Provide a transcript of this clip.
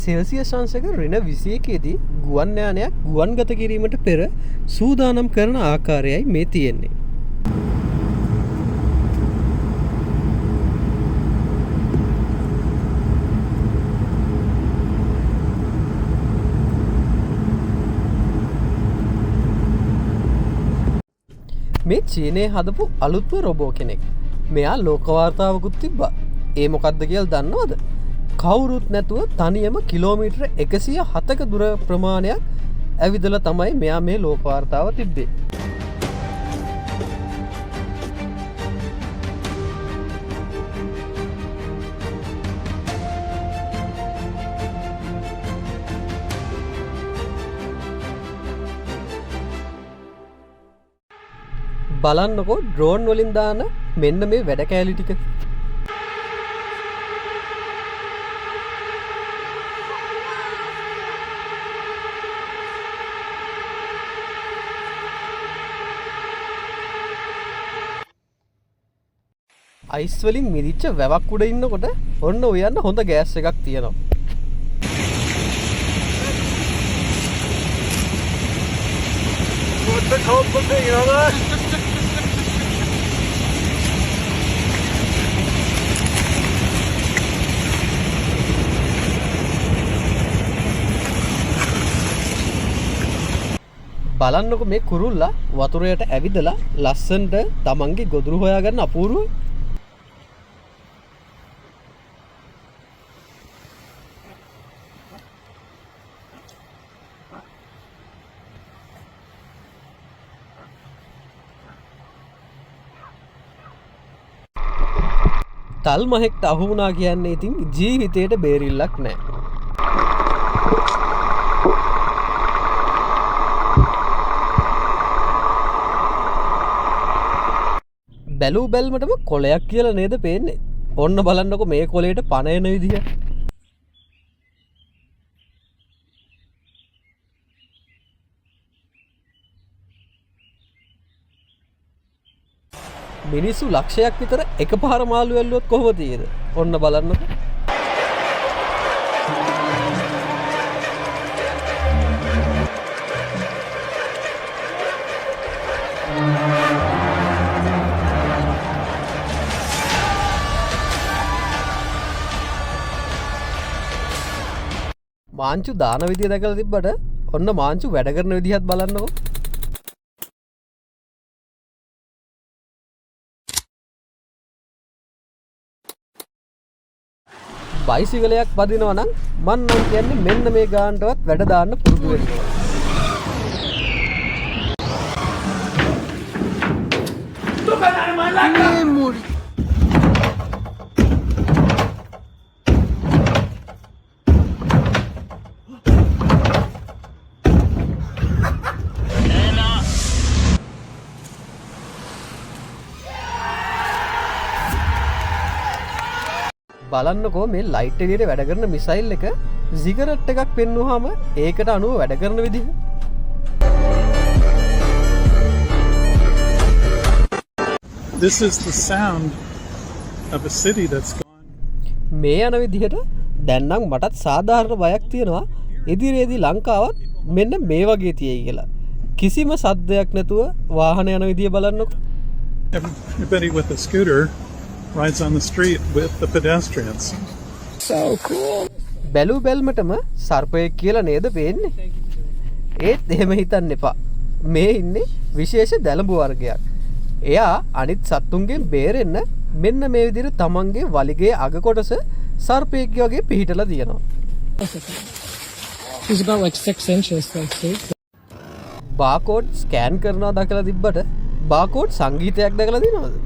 Celsius අංශක -21 දී ගුවන් යානයක් ගුවන්ගත කිරීමට පෙර සූදානම් කරන ආකාරයයි මේ තියෙන්නේ. මේ චීනයේ හදපු අලුත්ම රොබෝ කෙනෙක්. මෙයා ලෝක වාර්තාවකුත් තිබ්බා. ඒ මොකක්ද කියලා දන්නවද? කවුරුත් නැතුව තනියම කිලෝමීටර 107ක දුර ප්‍රමාණයක් ඇවිදලා තමයි මෙයා මේ ලෝක වාර්තාව තිබ්බේ. බලන්නකෝ ඩ්‍රෝන් වලින් දාන මෙන්න මේ වැඩ කෑලි ටික. අයිස් වලින් මිදිච්ච වැවක් උඩ ඉන්නකොට ඔන්න ඔයන්න හොඳ ගෑස් එකක් තියෙනවා. What the cold thing, you know that? බලන්නකො මේ කුරුල්ලා වතුරයට ඇවිදලා ලස්සනට තමන්ගේ ගොදුරු හොයාගන්න අපූර්ව. තල් මහෙක්ට අහු වුණා කියන්නේ ඉතින් ජීවිතේට බේරිල්ලක් නෑ. බැලූ බැල්මටම කොලයක් කියලා නේද පේන්නේ. ඔන්න බලන්නකො මේ කොලේට පණ එන විදිය. මිනිස්සු ලක්ෂයක් විතර එකපාර මාළු ඇල්ලුවොත් කොහොමද තියෙද? ඔන්න බලන්නකො. මාංචු දාන විදිය දැකලා තිබ්බට ඔන්න මාංචු වැඩ කරන විදිහත් බලන්නකො. බයිසිකලයක් පදිනවා නම් මං නම් කියන්නේ මෙන්න මේ ගානටවත් වැඩ දාන්න පුරුදු වෙන්න ඕන. බලන්නකෝ මේ ලයිට් එළියට වැඩ කරන මිසයිල් එක සිගරට් එකක් පෙන්නුවාම ඒකට අනුව වැඩ කරන විදිහ. This is the sound of a city that's gone. මේ යන විදිහට දැන් නම් මටත් සාධාරණ බයක් තියෙනවා ඉදිරියේදී ලංකාවත් මෙන්න මේ වගේ තියෙයි කියලා. කිසිම සද්දයක් නැතුව වාහන යන විදිය බලන්නකෝ. Everybody with a scooter rides on the street with the pedestrians. So cool. බැලු බැල්මටම සර්පයෙක් කියලා නේද පේන්නේ? ඒත් එහෙම හිතන්න එපා. මේ ඉන්නේ විශේෂ දැලඹු වර්ගයක්. එයා අනිත් සත්තුන්ගෙන් බේරෙන්න මෙන්න මේ විදිහට තමන්ගේ වලිගේ අග කොටස සර්පයෙක් වගේ පිහිටලා තියෙනවා. She's about like 6 inches, like see. Barcode scan කරනවා දැකලා තිබ්බට බාකෝඩ් සංගීතයක් දැකලා තියෙනවද?